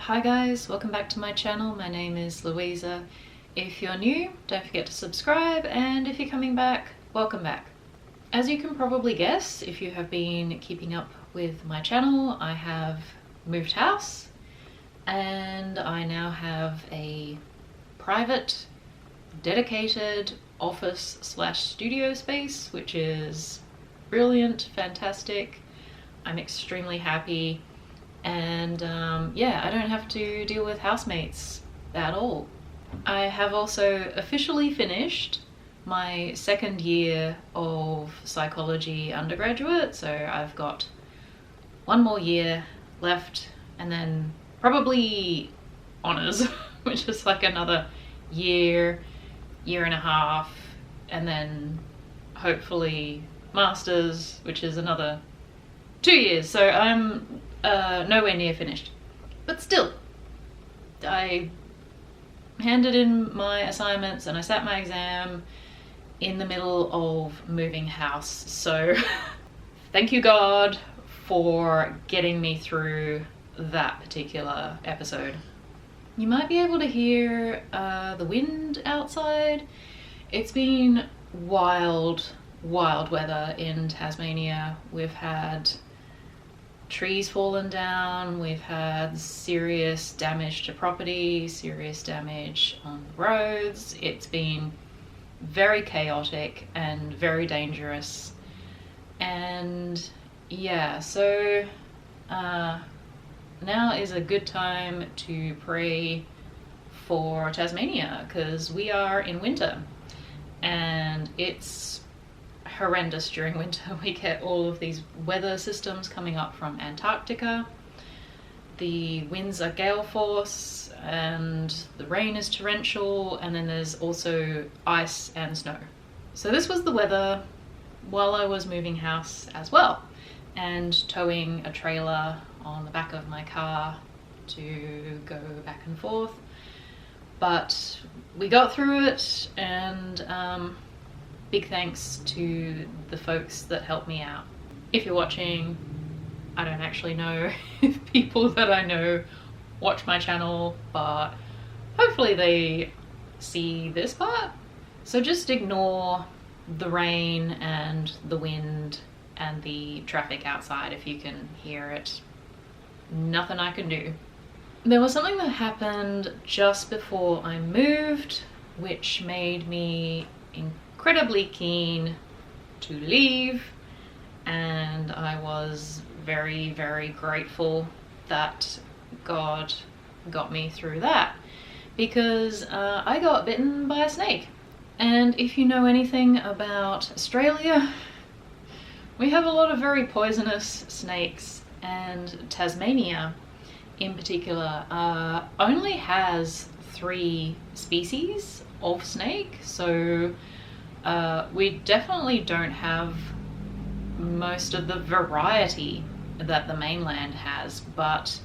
Hi guys, welcome back to my channel. My name is Louisa. If you're new, don't forget to subscribe, and if you're coming back, welcome back. As you can probably guess, if you have been keeping up with my channel, I have moved house and I now have a private, dedicated office/studio space, which is brilliant, fantastic. I'm extremely happy. And yeah, I don't have to deal with housemates at all. I have also officially finished my second year of psychology undergraduate, so I've got one more year left and then probably honours, which is like another year and a half, and then hopefully masters, which is another 2 years. So I'm nowhere near finished, but still, I handed in my assignments and I sat my exam in the middle of moving house, so thank you God for getting me through that particular episode. You might be able to hear the wind outside. It's been wild weather in Tasmania. We've had trees fallen down, we've had serious damage to property, serious damage on the roads. It's been very chaotic and very dangerous. And yeah, so now is a good time to pray for Tasmania, because we are in winter and it's horrendous during winter. We get all of these weather systems coming up from Antarctica. The winds are gale force and the rain is torrential, and then there's also ice and snow. So this was the weather while I was moving house as well, and towing a trailer on the back of my car to go back and forth. But we got through it, and big thanks to the folks that helped me out. If you're watching, I don't actually know if people that I know watch my channel, but hopefully they see this part. So just ignore the rain and the wind and the traffic outside if you can hear it. Nothing I can do. There was something that happened just before I moved, which made me incredibly keen to leave, and I was very grateful that God got me through that, because I got bitten by a snake. And if you know anything about Australia, we have a lot of very poisonous snakes, and Tasmania in particular only has 3 species of snake, so we definitely don't have most of the variety that the mainland has. But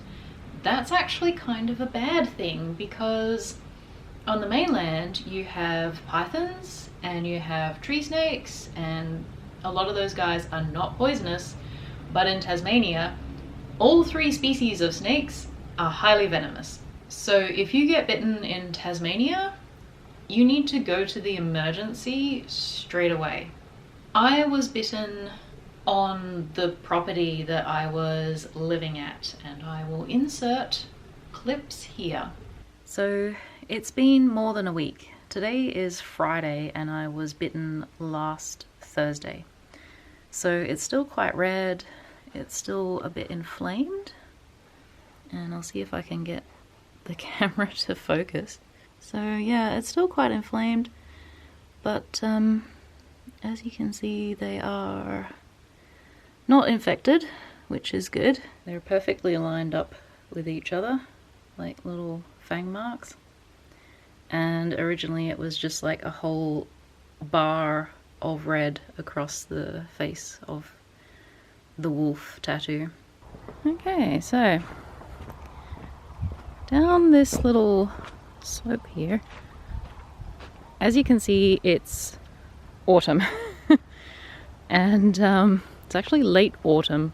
that's actually kind of a bad thing, because on the mainland you have pythons and you have tree snakes, and a lot of those guys are not poisonous. But in Tasmania, all 3 species of snakes are highly venomous. So if you get bitten in Tasmania, you need to go to the emergency straight away. I was bitten on the property that I was living at, and I will insert clips here. So it's been more than a week. Today is Friday and I was bitten last Thursday. So it's still quite red, it's still a bit inflamed, and I'll see if I can get the camera to focus. So yeah, it's still quite inflamed, but as you can see, they are not infected, which is good. They're perfectly lined up with each other, like little fang marks. And originally it was just like a whole bar of red across the face of the wolf tattoo. Okay, so down this little slope here, as you can see, it's autumn. And it's actually late autumn,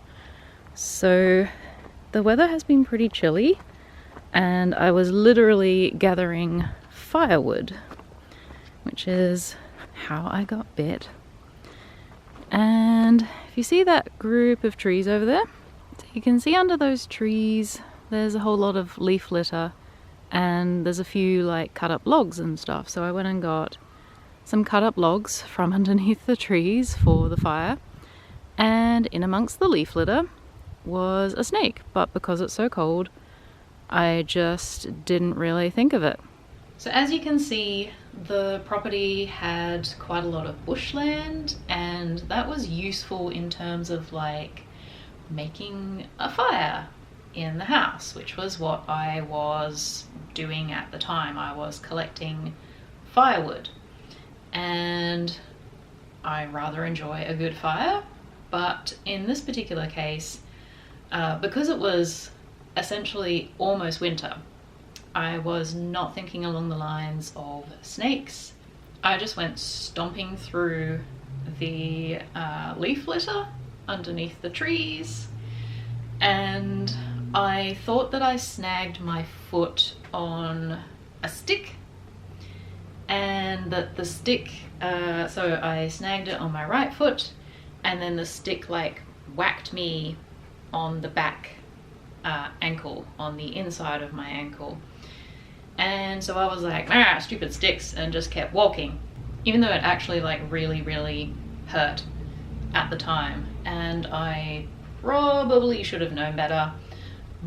so the weather has been pretty chilly, and I was literally gathering firewood, which is how I got bit. And if you see that group of trees over there, so you can see under those trees there's a whole lot of leaf litter, and there's a few like cut up logs and stuff. So I went and got some cut up logs from underneath the trees for the fire, and in amongst the leaf litter was a snake, but because it's so cold I just didn't really think of it. So as you can see, the property had quite a lot of bushland, and that was useful in terms of like making a fire in the house, which was what I was doing at the time. I was collecting firewood, and I rather enjoy a good fire, but in this particular case, because it was essentially almost winter, I was not thinking along the lines of snakes. I just went stomping through the leaf litter underneath the trees, and I thought that I snagged my foot on a stick, and that the stick, so I snagged it on my right foot, and then the stick like whacked me on the back ankle, on the inside of my ankle. And so I was like, ah, stupid sticks, and just kept walking, even though it actually like really hurt at the time, and I probably should have known better.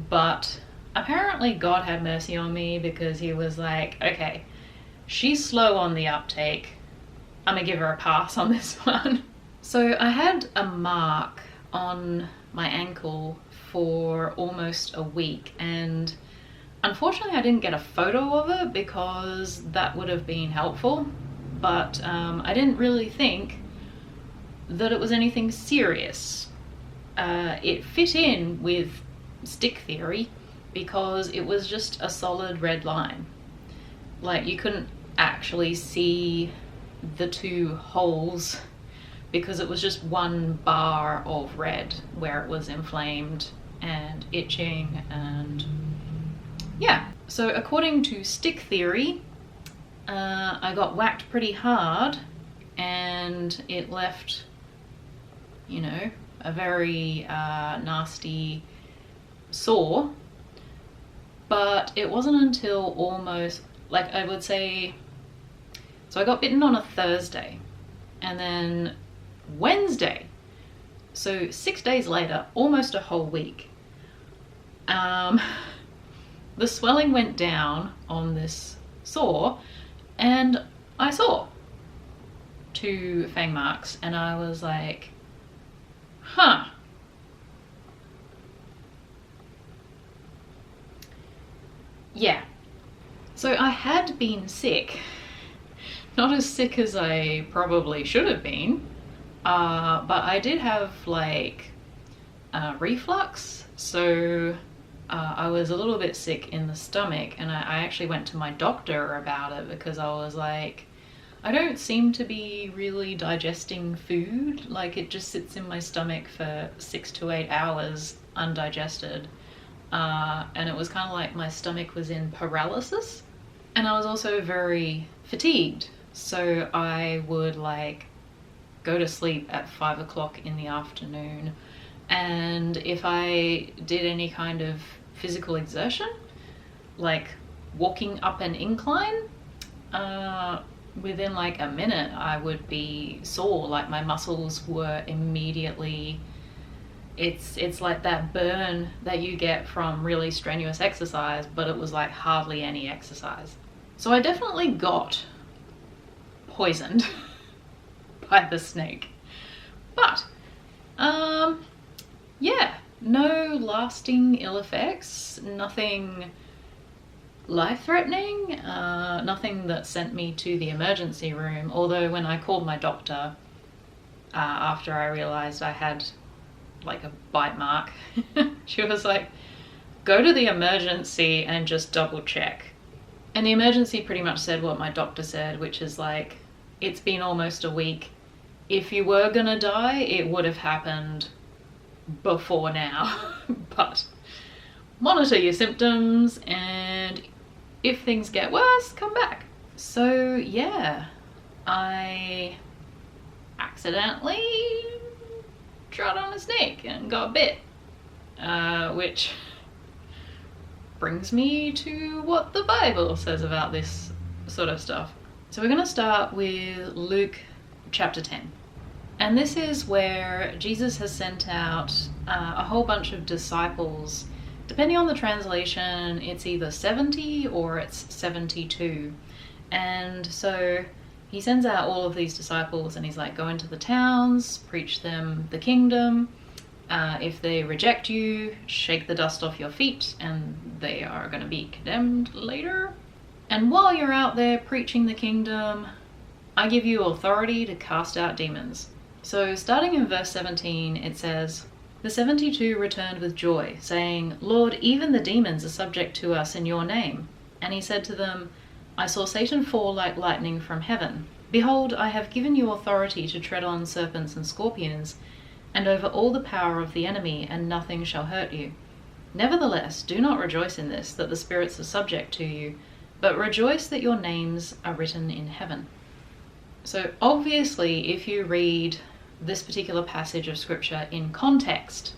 But apparently God had mercy on me, because he was like, okay, she's slow on the uptake, I'm gonna give her a pass on this one. So I had a mark on my ankle for almost a week, and unfortunately I didn't get a photo of it because that would have been helpful, but I didn't really think that it was anything serious. It fit in with stick theory because it was just a solid red line. Like, you couldn't actually see the two holes because it was just one bar of red where it was inflamed and itching, and yeah. So according to stick theory, I got whacked pretty hard and it left, you know, a very nasty sore. But it wasn't until almost, like, I would say, so I got bitten on a Thursday, and then Wednesday, so 6 days later, almost a whole week, the swelling went down on this sore, and I saw 2 fang marks, and I was like, huh. Yeah. So I had been sick. Not as sick as I probably should have been, but I did have like reflux, so I was a little bit sick in the stomach, and I actually went to my doctor about it because I was like, I don't seem to be really digesting food, like it just sits in my stomach for 6 to 8 hours undigested, and it was kind of like my stomach was in paralysis, and I was also very fatigued, so I would like go to sleep at 5 o'clock in the afternoon, and if I did any kind of physical exertion, like walking up an incline, within like a minute I would be sore. Like my muscles were immediately, it's like that burn that you get from really strenuous exercise, but it was like hardly any exercise. So I definitely got poisoned by the snake, but yeah, no lasting ill effects, nothing life-threatening, nothing that sent me to the emergency room, although when I called my doctor after I realized I had like a bite mark, she was like, go to the emergency and just double check. And the emergency pretty much said what my doctor said, which is like, it's been almost a week. If you were gonna die, it would have happened before now, but monitor your symptoms and if things get worse, come back. So yeah, I accidentally trod on a snake and got bit, which brings me to what the Bible says about this sort of stuff. So we're going to start with Luke chapter 10. And this is where Jesus has sent out a whole bunch of disciples. Depending on the translation, it's either 70 or it's 72. And so he sends out all of these disciples and he's like, go into the towns, preach them the kingdom. If they reject you, shake the dust off your feet and they are going to be condemned later. And while you're out there preaching the kingdom, I give you authority to cast out demons. So starting in verse 17, it says, the 72 returned with joy, saying, Lord, even the demons are subject to us in your name. And he said to them, I saw Satan fall like lightning from heaven. Behold, I have given you authority to tread on serpents and scorpions, and over all the power of the enemy, and nothing shall hurt you. Nevertheless, do not rejoice in this, that the spirits are subject to you, but rejoice that your names are written in heaven. So obviously, if you read this particular passage of scripture in context,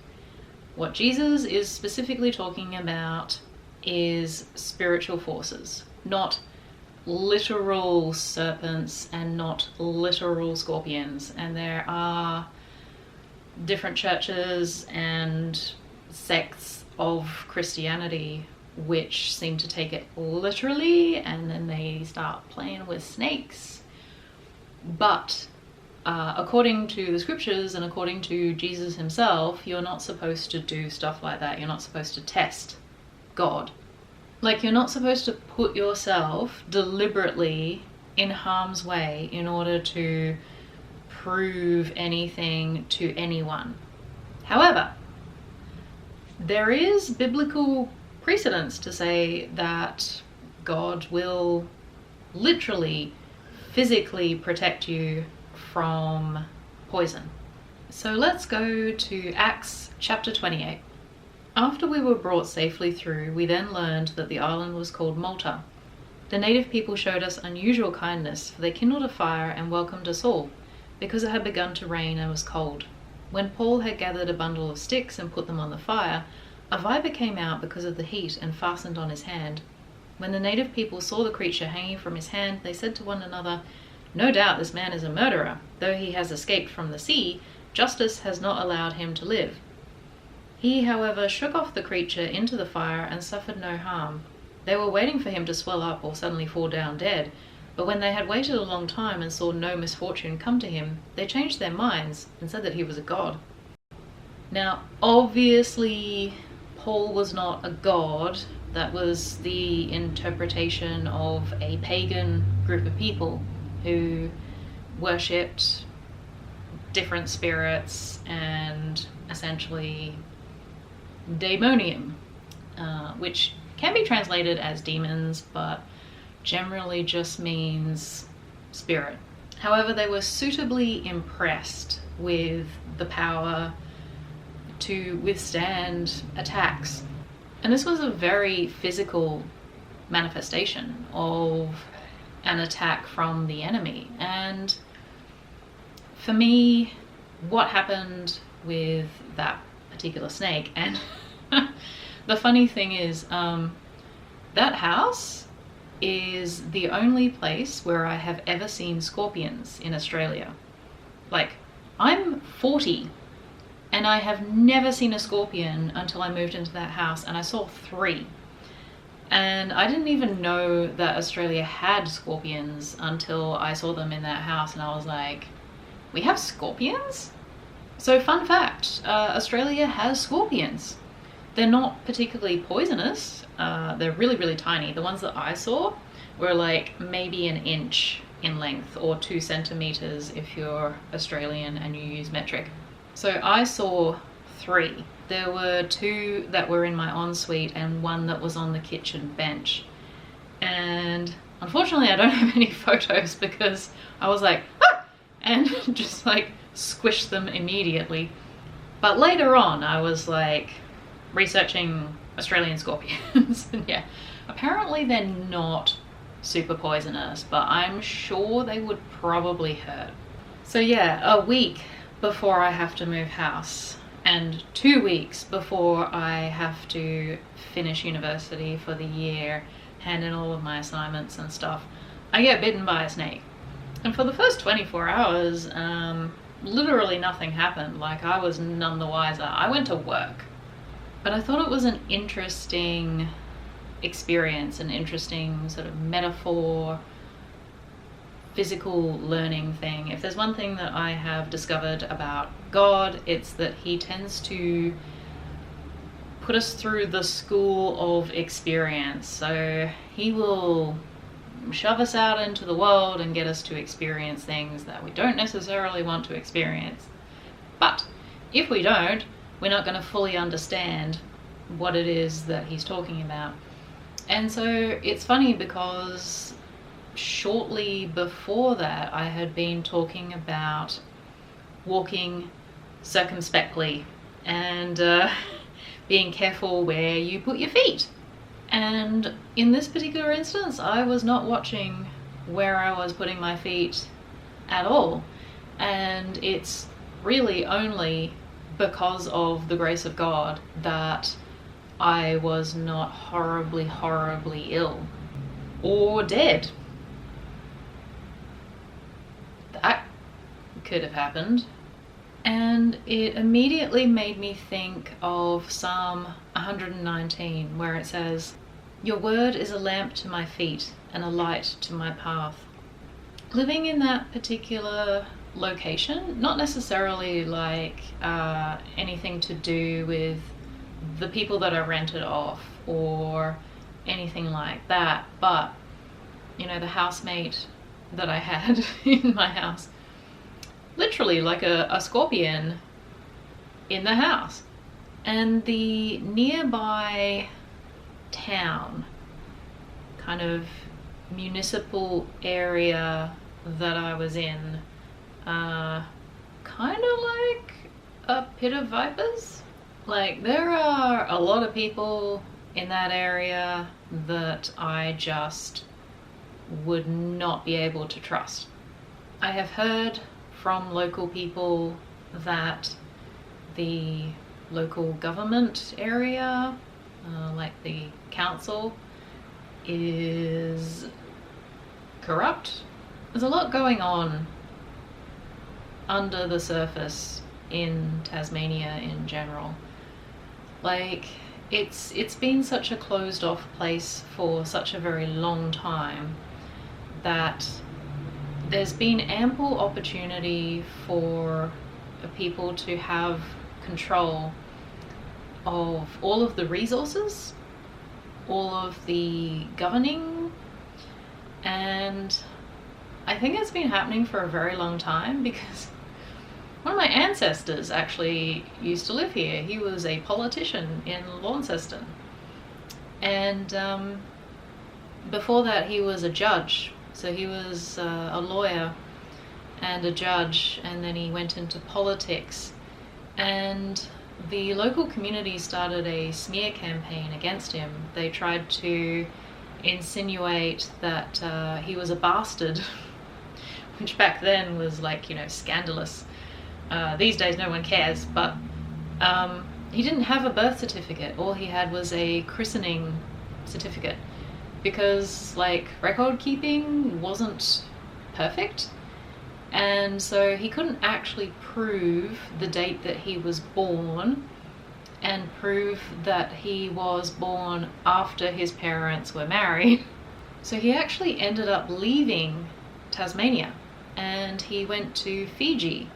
what Jesus is specifically talking about is spiritual forces, not literal serpents and not literal scorpions. And there are different churches and sects of Christianity which seem to take it literally, and then they start playing with snakes. But according to the scriptures and according to Jesus himself, you're not supposed to do stuff like that. You're not supposed to test God. Like, you're not supposed to put yourself deliberately in harm's way in order to prove anything to anyone. However, there is biblical precedence to say that God will literally, physically protect you from poison. So let's go to Acts chapter 28. After we were brought safely through, we then learned that the island was called Malta. The native people showed us unusual kindness, for they kindled a fire and welcomed us all, because it had begun to rain and was cold. When Paul had gathered a bundle of sticks and put them on the fire, a viper came out because of the heat and fastened on his hand. When the native people saw the creature hanging from his hand, they said to one another, no doubt this man is a murderer. Though he has escaped from the sea, justice has not allowed him to live. He, however, shook off the creature into the fire and suffered no harm. They were waiting for him to swell up or suddenly fall down dead, but when they had waited a long time and saw no misfortune come to him, they changed their minds and said that he was a god. Now, obviously, Paul was not a god. That was the interpretation of a pagan group of people who worshipped different spirits and essentially Demonium, which can be translated as demons, but generally just means spirit. However, they were suitably impressed with the power to withstand attacks. And this was a very physical manifestation of an attack from the enemy. And for me, what happened with that particular snake, and the funny thing is, that house is the only place where I have ever seen scorpions in Australia. Like, I'm 40 and I have never seen a scorpion until I moved into that house, and I saw 3. And I didn't even know that Australia had scorpions until I saw them in that house, and I was like, we have scorpions? So fun fact, Australia has scorpions. They're not particularly poisonous. They're really, really tiny. The ones that I saw were like maybe an inch in length, or 2 centimeters if you're Australian and you use metric. So I saw 3. There were 2 that were in my ensuite and 1 that was on the kitchen bench. And unfortunately I don't have any photos because I was like, ah! And just like squished them immediately. But later on I was like researching Australian scorpions and yeah, Apparently they're not super poisonous, but I'm sure they would probably hurt. So yeah, a week before I have to move house and 2 weeks before I have to finish university for the year, hand in all of my assignments and stuff, I get bitten by a snake. And for the first 24 hours, literally nothing happened. Like, I was none the wiser. I went to work. But I thought it was an interesting experience, an interesting sort of metaphor, physical learning thing. If there's one thing that I have discovered about God, it's that he tends to put us through the school of experience. So he will shove us out into the world and get us to experience things that we don't necessarily want to experience. But if we don't, we're not going to fully understand what it is that he's talking about. And so it's funny because shortly before that, I had been talking about walking circumspectly and being careful where you put your feet. And in this particular instance, I was not watching where I was putting my feet at all. And it's really only because of the grace of God that I was not horribly, horribly ill or dead. That could have happened. And it immediately made me think of Psalm 119, where it says, "Your word is a lamp to my feet and a light to my path." Living in that particular location, not necessarily like anything to do with the people that I rented off or anything like that, but you know, the housemate that I had in my house, literally like a scorpion in the house. And the nearby town, kind of municipal area that I was in, kind of like a pit of vipers. Like, there are a lot of people in that area that I just would not be able to trust. I have heard from local people that the local government area, like the council, is corrupt. There's a lot going on under the surface in Tasmania in general. Like, it's been such a closed off place for such a very long time that there's been ample opportunity for people to have control of all of the resources, all of the governing, and I think it's been happening for a very long time because one of my ancestors actually used to live here. He was a politician in Launceston, and before that he was a judge. So he was a lawyer and a judge, and then he went into politics. And the local community started a smear campaign against him. They tried to insinuate that he was a bastard, which back then was like, you know, scandalous. These days no one cares, but he didn't have a birth certificate. All he had was a christening certificate, because like record keeping wasn't perfect, and so he couldn't actually prove the date that he was born and prove that he was born after his parents were married. So he actually ended up leaving Tasmania and he went to Fiji,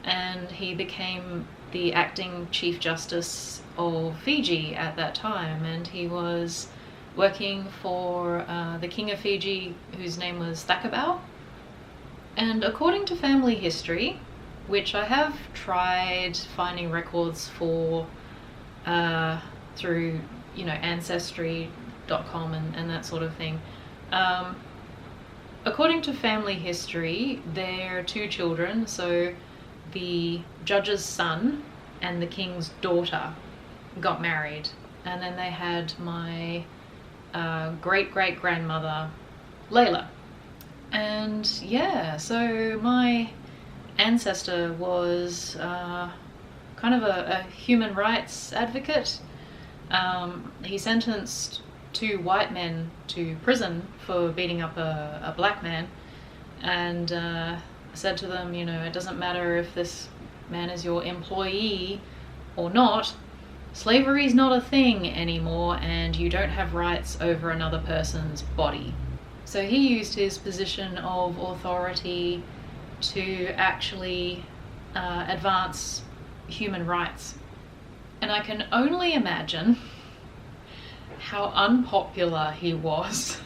and he became the acting Chief Justice of Fiji at that time, and he was working for the King of Fiji, whose name was Thakabau. And according to family history, which I have tried finding records for through, you know, Ancestry.com and that sort of thing, according to family history, their two children, so the judge's son and the king's daughter, got married, and then they had my great-great-grandmother Layla. And yeah, so my ancestor was kind of a human rights advocate. He sentenced 2 white men to prison for beating up a black man, and said to them, you know, it doesn't matter if this man is your employee or not, slavery is not a thing anymore, and you don't have rights over another person's body. So he used his position of authority to actually advance human rights. And I can only imagine how unpopular he was.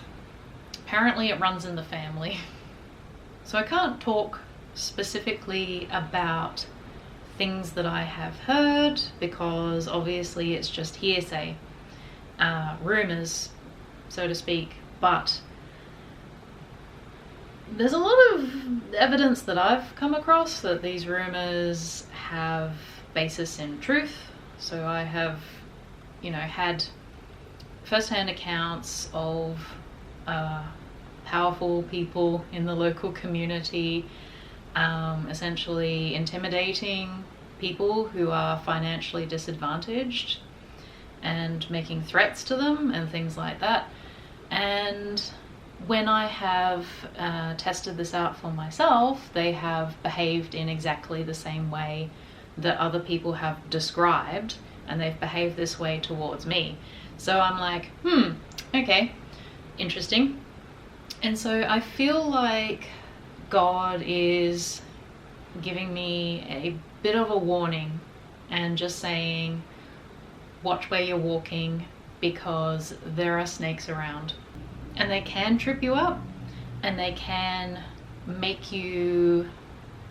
Apparently it runs in the family. So I can't talk specifically about things that I have heard, because obviously it's just hearsay, rumors, so to speak, but there's a lot of evidence that I've come across that these rumors have basis in truth. So I have, you know, had first-hand accounts of powerful people in the local community essentially intimidating people who are financially disadvantaged and making threats to them and things like that. And when I have tested this out for myself, they have behaved in exactly the same way that other people have described, and they've behaved this way towards me. So I'm like, okay, interesting. And so I feel like God is giving me a bit of a warning and just saying, watch where you're walking, because there are snakes around. And they can trip you up, and they can make you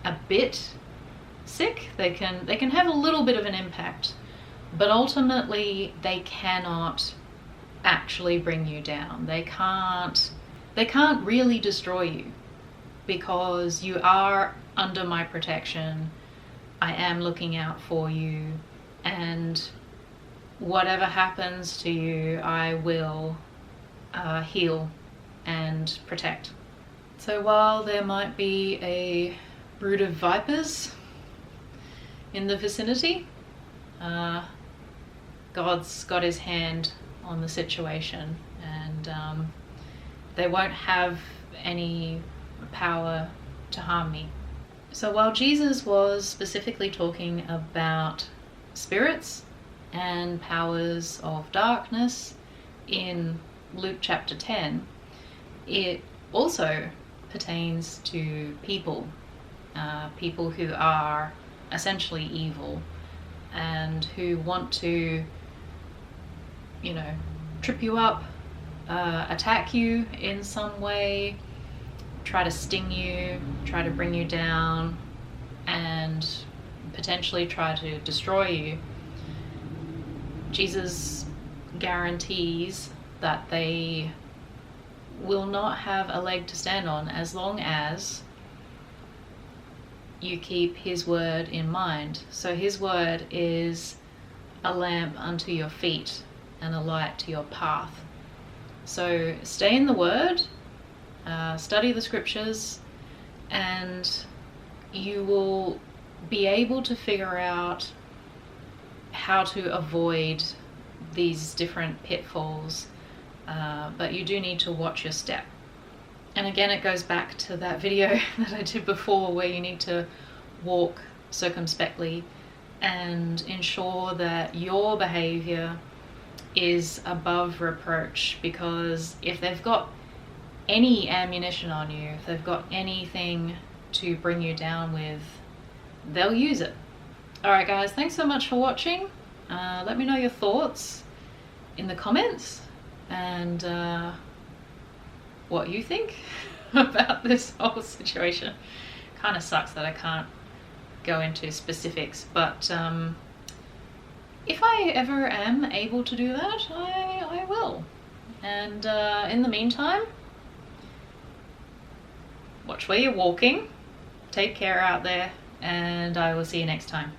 a bit sick. They can have a little bit of an impact, but ultimately they cannot actually bring you down. They can't really destroy you, because you are under my protection. I am looking out for you, and whatever happens to you, I will heal and protect. So while there might be a brood of vipers in the vicinity, God's got his hand on the situation, and they won't have any power to harm me. So while Jesus was specifically talking about spirits and powers of darkness in Luke chapter 10, it also pertains to people, people who are essentially evil and who want to, you know, trip you up, attack you in some way, try to sting you, try to bring you down, and potentially try to destroy you. Jesus guarantees that they will not have a leg to stand on as long as you keep his word in mind. So his word is a lamp unto your feet and a light to your path. So stay in the word, study the scriptures, and you will be able to figure out how to avoid these different pitfalls, but you do need to watch your step. And again, it goes back to that video that I did before, where you need to walk circumspectly and ensure that your behavior is above reproach, because if they've got any ammunition on you, if they've got anything to bring you down with, they'll use it. Alright guys, thanks so much for watching. Let me know your thoughts in the comments, and what you think about this whole situation. Kind of sucks that I can't go into specifics, but if I ever am able to do that, I will. And in the meantime, watch where you're walking, take care out there, and I will see you next time.